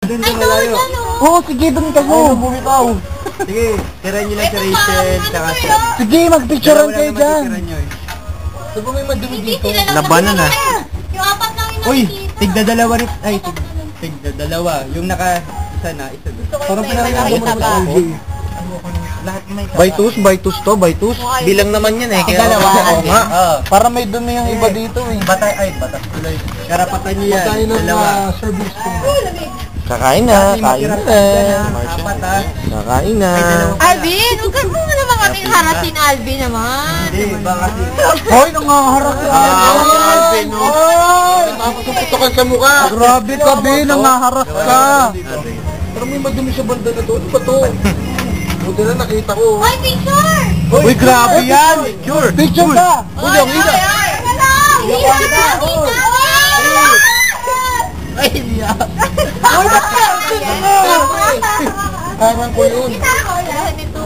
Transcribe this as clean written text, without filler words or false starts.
Doon sa malayo. Oo, sige, doon kayo. Oo, bumitaw. Sige, tirahan nyo lang si Rachel, tsaka si... Sige, magpicturean kayo dyan. Ito ba may madumi dito? Labanan na. Yung apat lang yung Uy, nakikita. tigda-dalawa rin. Ay, tigda-dalawa. Yung naka-isa na, isa doon. Parang pinakita mo sa LG. By twos to, by twos. Bilang naman yan eh. Dalawa. Oo nga. Para may dumi yung iba Eh, dito eh. Batas tuloy. Karapatan nyo yan. Dalawa. service ko. Kakain na, kain na. Apat ha. Kakain na. Alvin, huwag ka mo naman kaming harasin, Alvin naman. Hindi, baka kasi... Hoy, nangaharap ka. Alvin, no? Putukan sa mukha. Grabe ka, Ben. Nangaharap ka. Pero may madumi sa banda na to. Ano ba to? Buti na nakita ko. Hoy, picture! Uy, grabe yan. Picture ka. Uy, ang ina. Ay, niya. Parang ko yun. Kita ko yan ito.